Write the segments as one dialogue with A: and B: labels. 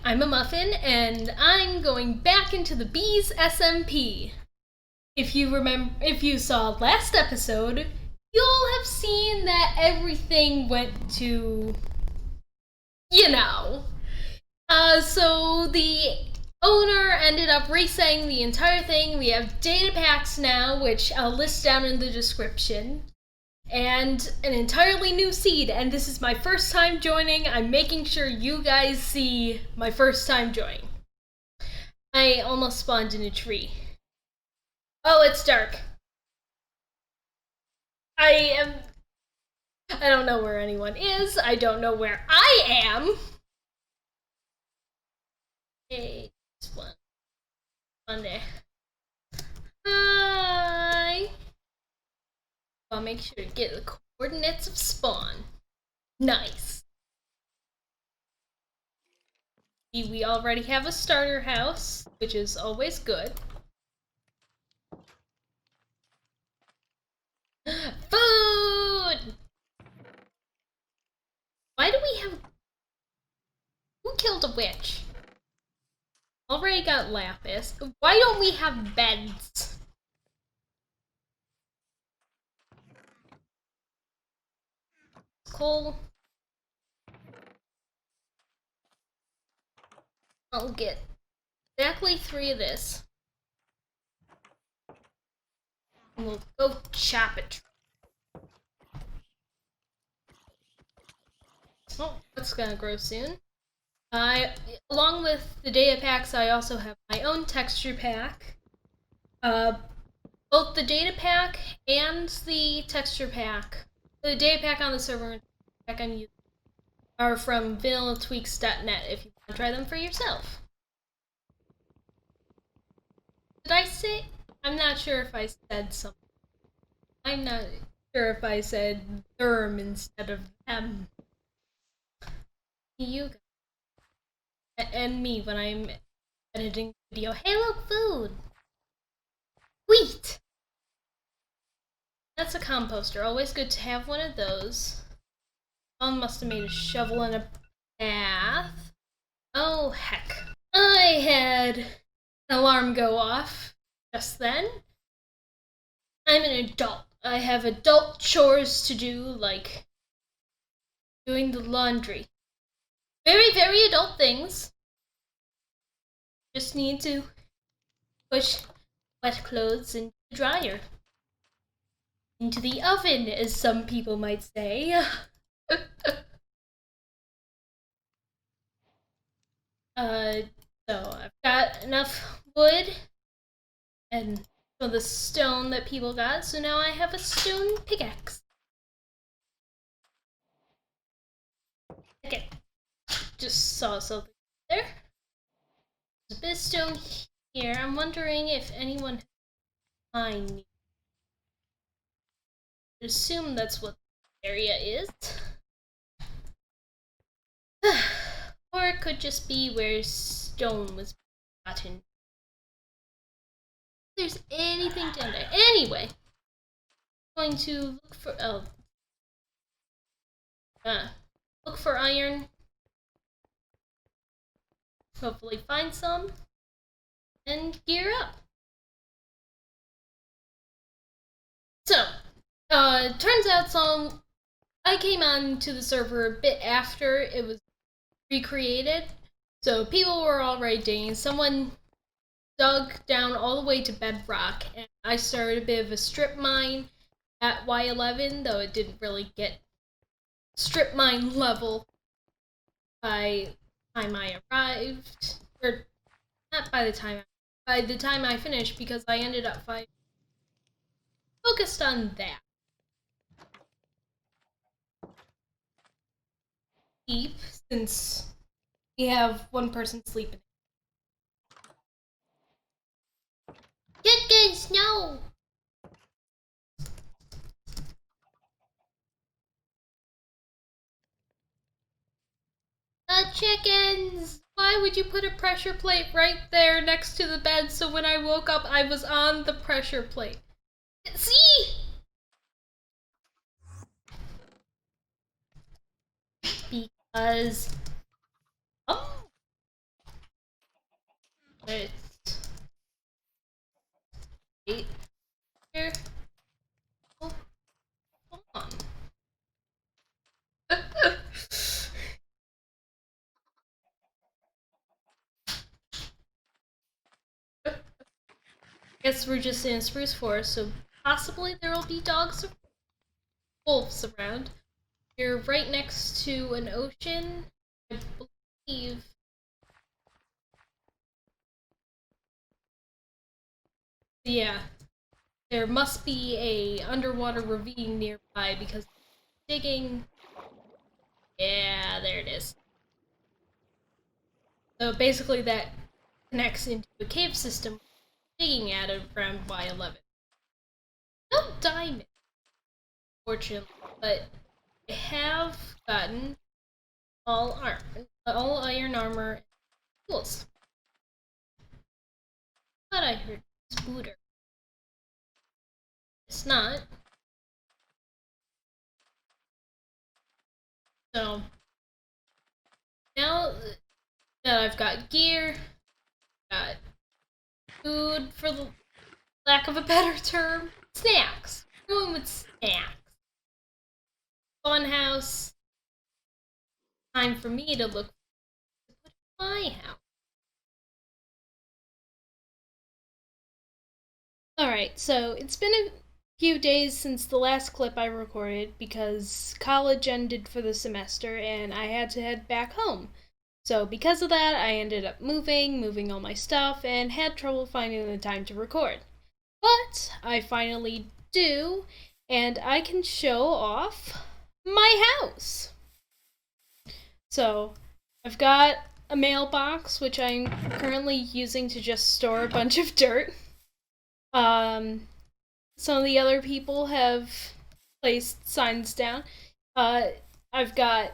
A: I'm a muffin, and I'm going back into the Bees SMP. If you saw last episode, you'll have seen that everything went to, you know. So the owner ended up resetting the entire thing. We have Datapacks now, which I'll list down in the description. And an entirely new seed, and this is my first time joining. I'm making sure you guys see my first time joining. I almost spawned in a tree. Oh, it's dark. I don't know where anyone is. I don't know where I am. Hey, this one there. Hi. I'll make sure to get the coordinates of spawn. Nice. We already have a starter house, which is always good. Food! Why do we have... Who killed a witch? Already got lapis. Why don't we have beds? Coal. I'll get exactly 3 of this. And we'll go chop it. Oh, that's gonna grow soon. Along with the data packs, I also have my own texture pack. Both the data pack and the texture pack, the data pack on the server pack I'm using, are from vanillatweaks.net if you want to try them for yourself. Did I say? I'm not sure if I said something. I'm not sure if I said therm instead of them. You and me when I'm editing video. Hey, look, food! Wheat! That's a composter. Always good to have one of those. Someone must have made a shovel and a path. Oh, heck. I had an alarm go off just then. I'm an adult. I have adult chores to do, like doing the laundry. Very, very adult things. Just need to push wet clothes into the dryer. Into the oven, as some people might say. So I've got enough wood and some of the stone that people got, so now I have a stone pickaxe. Okay, just saw something there. There's a bit of stone here. I'm wondering if anyone has behind me. I assume that's what the area is. Or it could just be where stone was gotten. If there's anything down there. Anyway, I'm going to look for look for iron. Hopefully find some and gear up. So, turns out I came on to the server a bit after it was recreated, so people were already digging. Someone dug down all the way to bedrock, and I started a bit of a strip mine at Y11, though it didn't really get strip mine level by the time I arrived, or not by the time I finished, because I ended up focused on that. Sleep, since we have one person sleeping. Chickens, no! The chickens! Why would you put a pressure plate right there next to the bed so when I woke up I was on the pressure plate? See? Because... Oh! It's 8 here. Oh, hold on. Guess we're just in a spruce forest, so possibly there will be dogs or wolves around. You're right next to an ocean, I believe. Yeah, there must be a underwater ravine nearby because digging. Yeah, there it is. So basically, that connects into a cave system. Digging at it around Y11. No diamond, fortunately, but I have gotten all iron armor and tools. But I heard Spooter. It's not. So now that I've got gear, got food for the lack of a better term, snacks. We're going with snacks. Funhouse. Time for me to look for my house. Alright, so it's been a few days since the last clip I recorded because college ended for the semester and I had to head back home. So because of that, I ended up moving all my stuff, and had trouble finding the time to record. But I finally do, and I can show off my house. So I've got a mailbox, which I'm currently using to just store a bunch of dirt. Some of the other people have placed signs down. I've got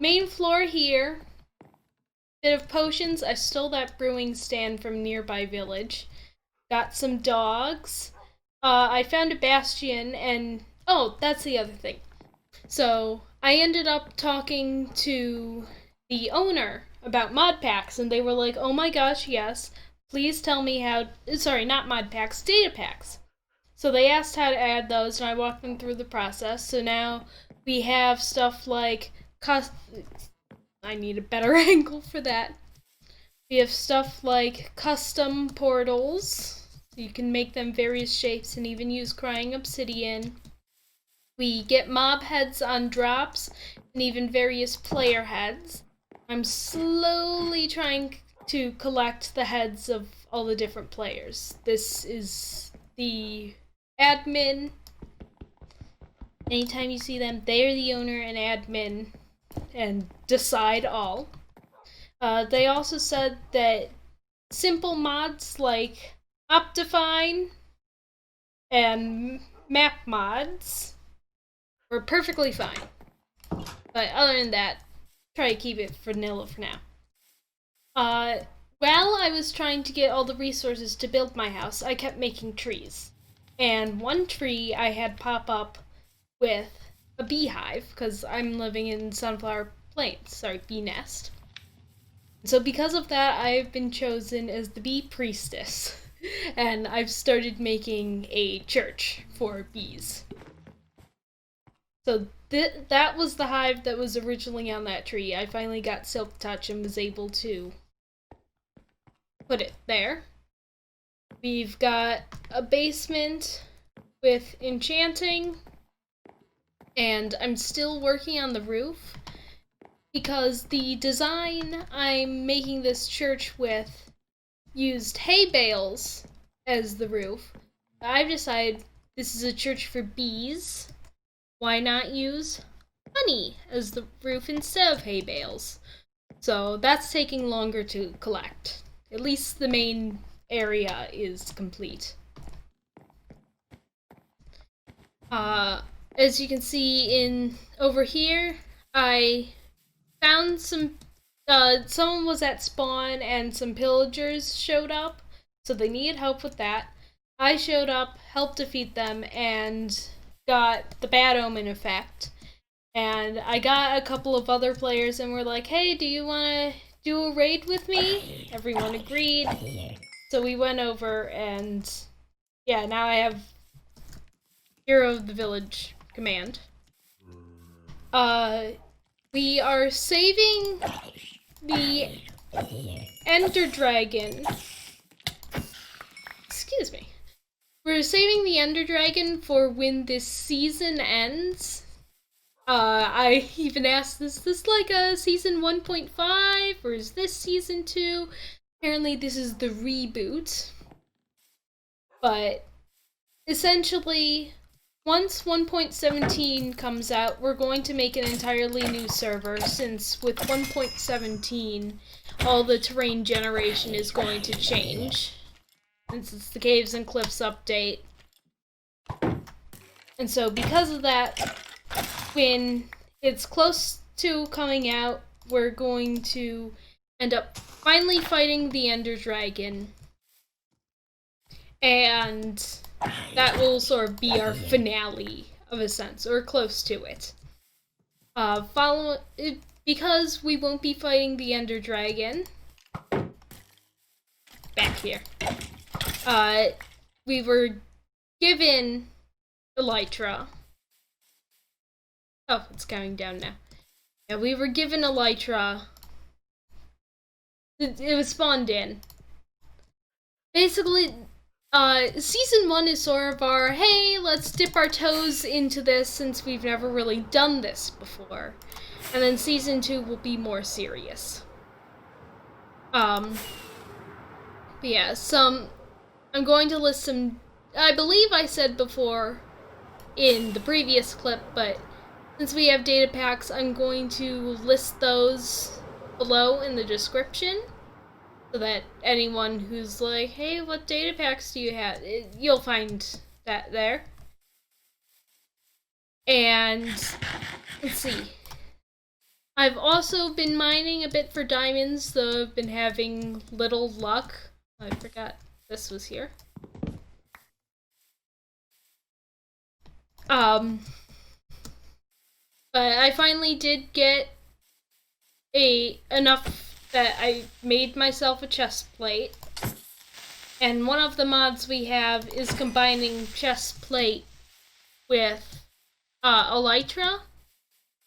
A: main floor here. Bit of potions. I stole that brewing stand from nearby village. Got some dogs. I found a bastion, and oh, that's the other thing. So I ended up talking to the owner about mod packs, and they were like, "Oh my gosh, yes. Please tell me how." Sorry, not mod packs, data packs. So they asked how to add those, and I walked them through the process. So now we have stuff like I need a better angle for that. We have stuff like custom portals. So you can make them various shapes and even use crying obsidian. We get mob heads on drops and even various player heads. I'm slowly trying to collect the heads of all the different players. This is the admin. Anytime you see them, they're the owner and admin and decide all. They also said that simple mods like Optifine and map mods were perfectly fine. But other than that, try to keep it vanilla for now. While I was trying to get all the resources to build my house, I kept making trees. And one tree I had pop up with a beehive, because I'm living in Sunflower Plains, bee nest. So because of that, I've been chosen as the bee priestess, and I've started making a church for bees. So that was the hive that was originally on that tree. I finally got Silk Touch and was able to put it there. We've got a basement with enchanting, and I'm still working on the roof because the design I'm making this church with used hay bales as the roof. I've decided this is a church for bees. Why not use honey as the roof instead of hay bales? So that's taking longer to collect. At least the main area is complete. As you can see over here, I found someone was at spawn and some pillagers showed up, so they needed help with that. I showed up, helped defeat them, and got the bad omen effect. And I got a couple of other players and were like, "Hey, do you want to do a raid with me? Everyone agreed. So we went over and yeah, now I have Hero of the Village command. We are saving the Ender Dragon. Excuse me. We're saving the Ender Dragon for when this season ends. I even asked, is this like a season 1.5 or is this season 2? Apparently this is the reboot. But essentially, once 1.17 comes out, we're going to make an entirely new server, since with 1.17, all the terrain generation is going to change. Since it's the Caves and Cliffs update. And so because of that, when it's close to coming out, we're going to end up finally fighting the Ender Dragon. And that will sort of be our finale, of a sense, or close to it. Because we won't be fighting the Ender Dragon. Back here. We were given elytra. Oh, it's going down now. Yeah, we were given elytra. It was spawned in. Basically, season 1 is sort of our, hey, let's dip our toes into this since we've never really done this before. And then season 2 will be more serious. But yeah, I'm going to list some, I believe I said before in the previous clip, but since we have Datapacks, I'm going to list those below in the description, so that anyone who's like, hey, what Datapacks do you have? You'll find that there. And let's see. I've also been mining a bit for diamonds, though I've been having little luck. I forgot this was here. But I finally did get enough that I made myself a chest plate. And one of the mods we have is combining chest plate with elytra.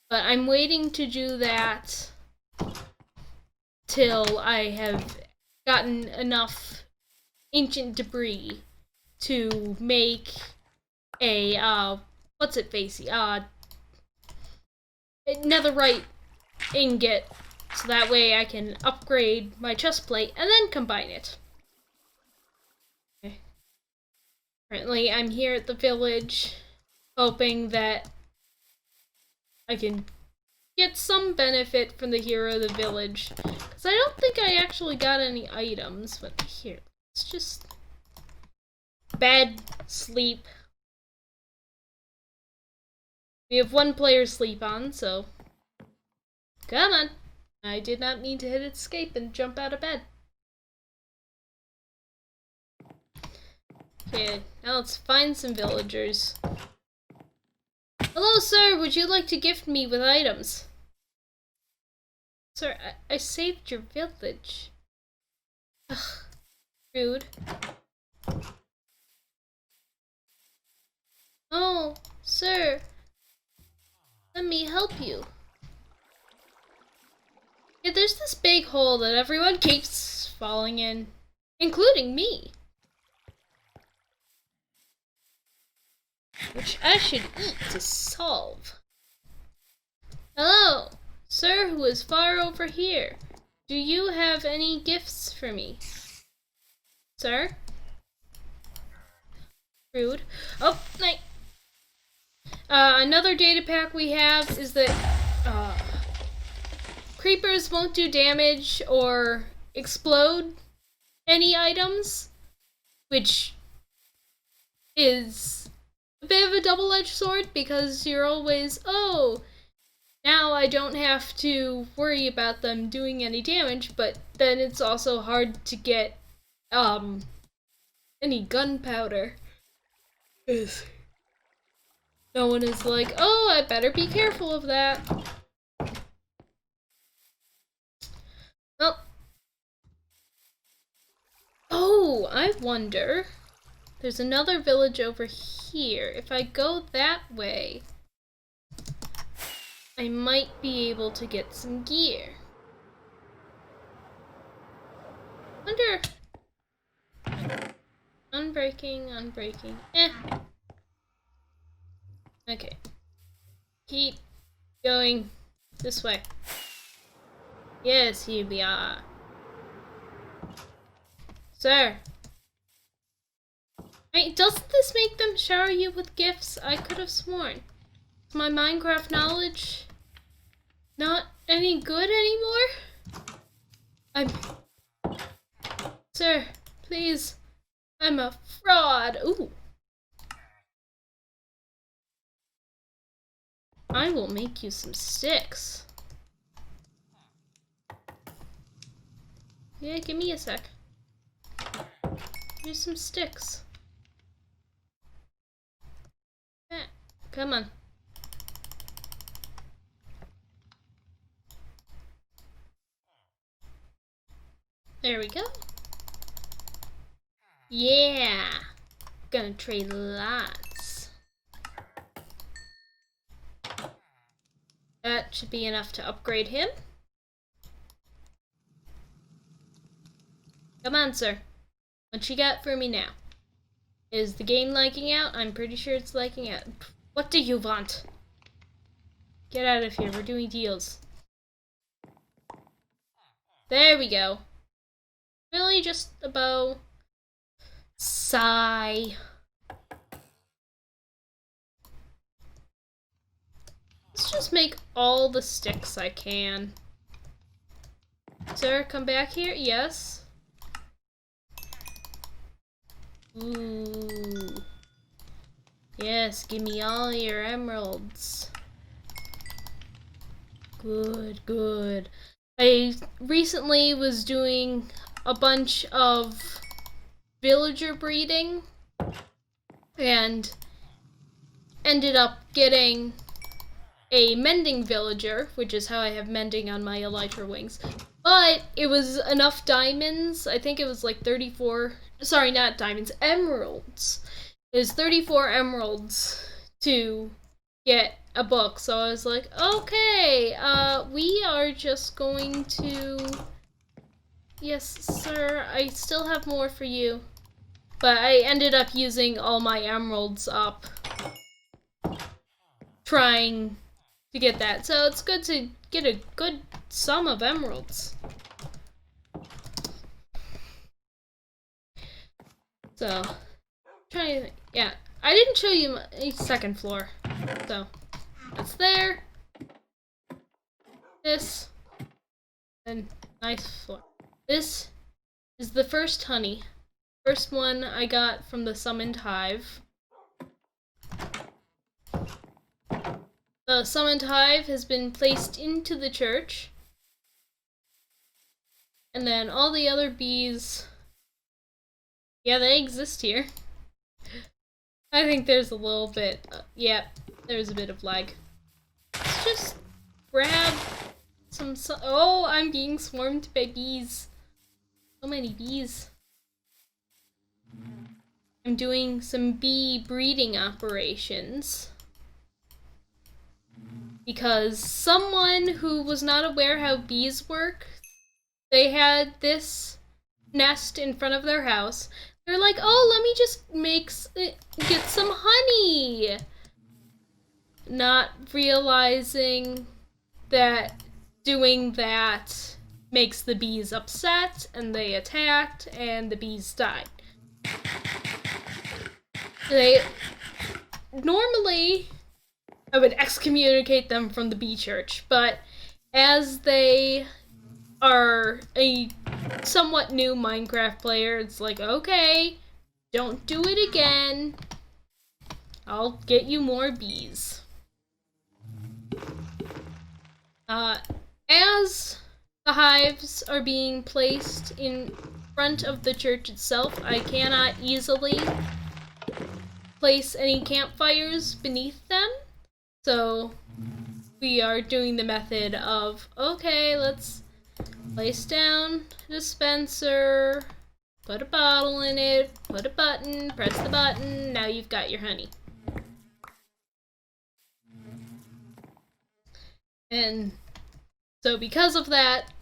A: But I'm waiting to do that till I have gotten enough ancient debris to make a what's it, Facey? Netherite ingot, so that way I can upgrade my chest plate and then combine it. Okay. Currently, I'm here at the village, hoping that I can get some benefit from the hero of the village, because I don't think I actually got any items. But here, it's just bed, sleep. We have one player sleep on, so come on. I did not mean to hit escape and jump out of bed. Okay, now let's find some villagers. Hello, sir. Would you like to gift me with items? Sir, I saved your village. Ugh, rude. Oh, sir. Let me help you. Yeah, there's this big hole that everyone keeps falling in, including me. Which I should eat to solve. Hello, sir who is far over here. Do you have any gifts for me? Sir? Rude. Oh, night. Another data pack we have is that creepers won't do damage or explode any items, which is a bit of a double-edged sword, because you're always, oh, now I don't have to worry about them doing any damage, but then it's also hard to get any gunpowder. No one is like, oh, I better be careful of that. Well, I wonder, there's another village over here. If I go that way, I might be able to get some gear. Wonder. Unbreaking. Okay. Keep going this way. Yes, here we are. Sir. Wait, doesn't this make them shower you with gifts? I could have sworn. Is my Minecraft knowledge not any good anymore? Sir, please. I'm a fraud. Ooh. I will make you some sticks. Yeah, give me a sec. Here's some sticks. Yeah, come on. There we go. Yeah! Gonna trade lots. That should be enough to upgrade him. Come on, sir. What you got for me now? Is the game liking out? I'm pretty sure it's liking out. What do you want? Get out of here. We're doing deals. There we go. Really just a bow. Sigh. Let's just make all the sticks I can. Sir, come back here. Yes. Ooh. Yes, give me all your emeralds. Good. I recently was doing a bunch of villager breeding and ended up getting a mending villager, which is how I have mending on my elytra wings. But it was enough diamonds. I think it was like 34, sorry, not diamonds, emeralds. It was 34 emeralds to get a book. So I was like, okay, we are just going to... Yes, sir, I still have more for you. But I ended up using all my emeralds up trying to get that. So it's good to get a good sum of emeralds. So, trying to think. Yeah, I didn't show you my second floor. So, that's there. This. And nice floor. This is the first honey. First one I got from the summoned hive. The summoned hive has been placed into the church. And then all the other bees, yeah, they exist here. I think there's a little bit, yeah, there's a bit of lag. Let's just grab some, oh, I'm being swarmed by bees. So many bees. I'm doing some bee breeding operations. Because someone who was not aware how bees work, they had this nest in front of their house. They're like, oh, let me just get some honey. Not realizing that doing that makes the bees upset, and they attacked, and the bees died. Normally, I would excommunicate them from the bee church, but as they are a somewhat new Minecraft player, it's like, okay, don't do it again. I'll get you more bees. As the hives are being placed in front of the church itself, I cannot easily place any campfires beneath them. So we are doing the method of, okay, let's place down dispenser, put a bottle in it, put a button, press the button, now you've got your honey. And so because of that,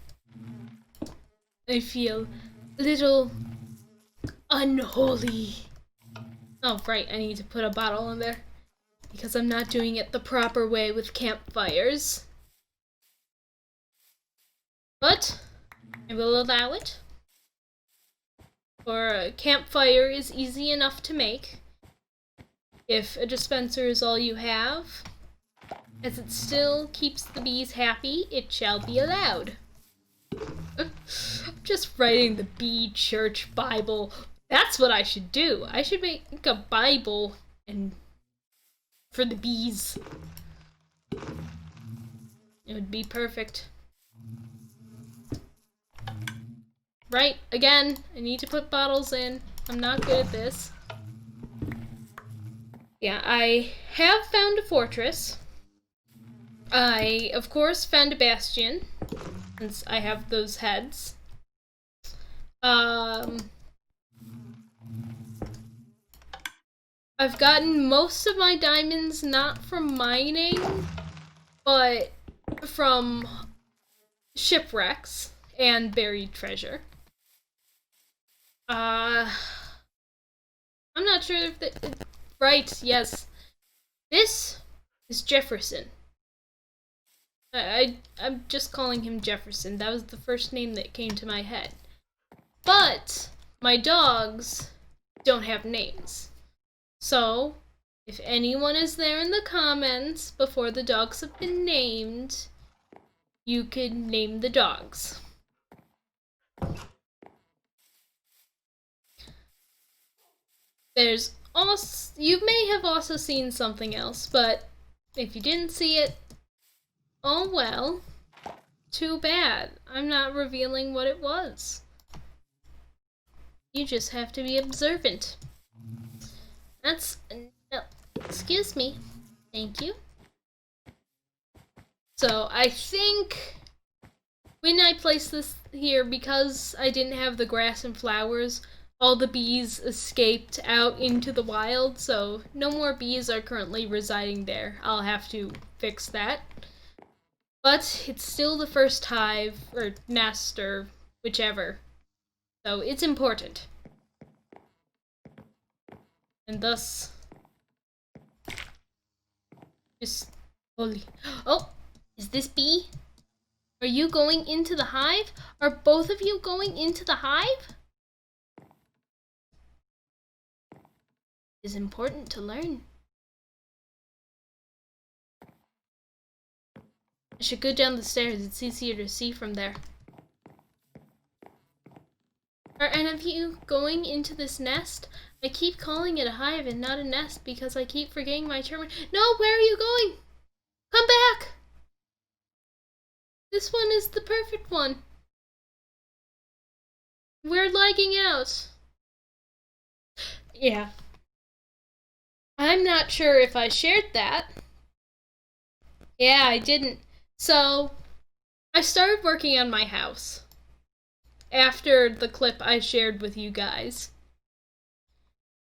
A: I feel a little unholy. Oh, right, I need to put a bottle in there because I'm not doing it the proper way with campfires. But I will allow it. For a campfire is easy enough to make. If a dispenser is all you have, as it still keeps the bees happy, it shall be allowed. I'm just writing the Bee Church Bible. That's what I should do. I should make a Bible and for the bees. It would be perfect. Right, again, I need to put bottles in. I'm not good at this. Yeah, I have found a fortress. I, of course, found a bastion, since I have those heads. I've gotten most of my diamonds not from mining, but from shipwrecks and buried treasure. I'm not sure if right, yes. This is Jefferson. I'm just calling him Jefferson. That was the first name that came to my head. But my dogs don't have names. So, if anyone is there in the comments before the dogs have been named, you could name the dogs. There's also, you may have also seen something else, but if you didn't see it, oh well, too bad. I'm not revealing what it was. You just have to be observant. That's, no, excuse me. Thank you. So I think when I placed this here, because I didn't have the grass and flowers, all the bees escaped out into the wild, so no more bees are currently residing there. I'll have to fix that. But it's still the first hive, or nest, or whichever. So it's important. And thus, just holy. Oh, is this bee? Are you going into the hive? Are both of you going into the hive? It is important to learn. I should go down the stairs. It's easier to see from there. Are any of you going into this nest? I keep calling it a hive and not a nest because I keep forgetting my term. No, where are you going? Come back! This one is the perfect one. We're lagging out. Yeah. I'm not sure if I shared that. Yeah, I didn't. So, I started working on my house after the clip I shared with you guys.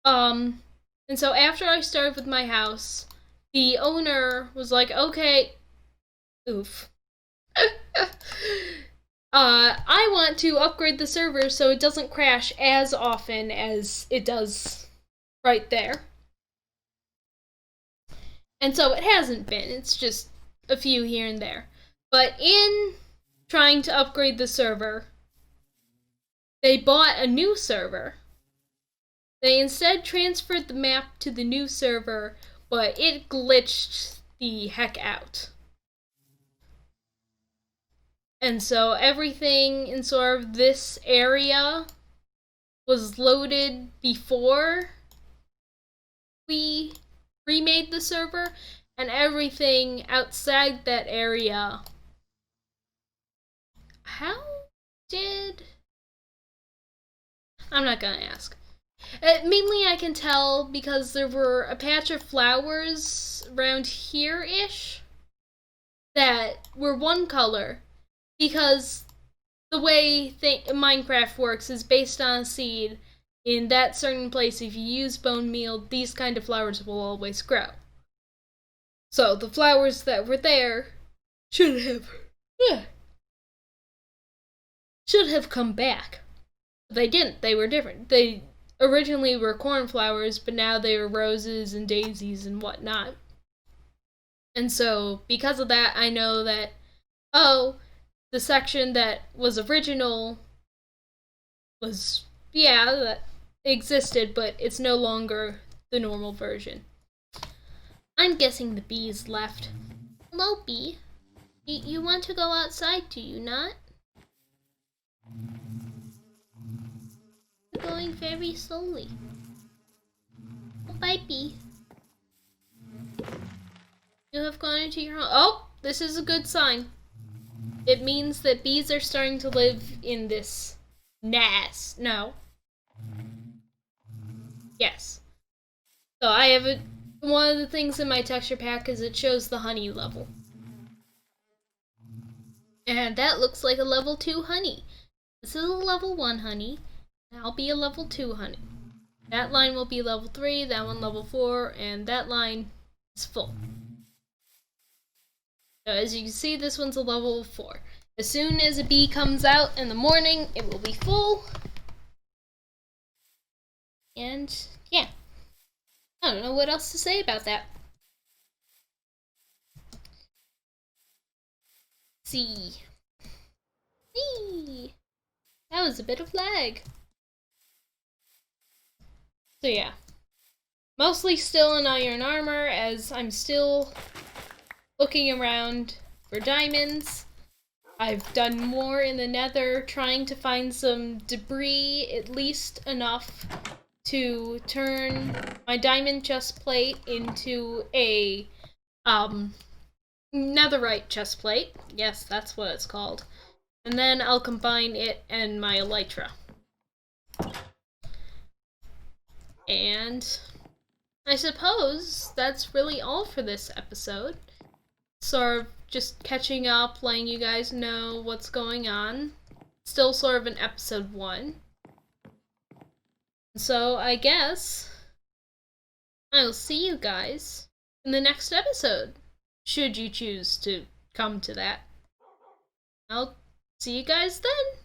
A: And so after I started with my house, the owner was like, okay, oof. I want to upgrade the server so it doesn't crash as often as it does right there. And so it hasn't been, it's just a few here and there. But in trying to upgrade the server, they bought a new server. They instead transferred the map to the new server, but it glitched the heck out. And so everything in sort of this area was loaded before we remade the server, and everything outside that area. How did... I'm not gonna ask. Mainly I can tell because there were a patch of flowers around here-ish that were one color, because the way Minecraft works is based on a seed. In that certain place, if you use bone meal, these kind of flowers will always grow. So the flowers that were there should have come back. They didn't. They were different. They originally were cornflowers, but now they are roses and daisies and whatnot. And so, because of that, I know that, oh, the section that was original was, that existed, but it's no longer the normal version. I'm guessing the bees left. Hello, bee. You want to go outside, do you not? You're going very slowly. Oh, bye, bee. You have gone into your home. Oh, this is a good sign. It means that bees are starting to live in this nest. No. Yes. So I have one of the things in my texture pack is it shows the honey level. And that looks like a level 2 honey. This is a level 1 honey. That'll be a level 2 honey. That line will be level 3, that one level 4, and that line is full. So as you can see, this one's a level 4. As soon as a bee comes out in the morning, it will be full. And yeah, I don't know what else to say about that. See. Whee! That was a bit of lag. So yeah. Mostly still in iron armor, as I'm still looking around for diamonds. I've done more in the nether, trying to find some debris, at least enough to turn my diamond chest plate into a netherite chest plate. Yes, that's what it's called. And then I'll combine it and my elytra. And I suppose that's really all for this episode. Sort of just catching up, letting you guys know what's going on. Still sort of an episode 1. So I guess I'll see you guys in the next episode, should you choose to come to that. I'll see you guys then.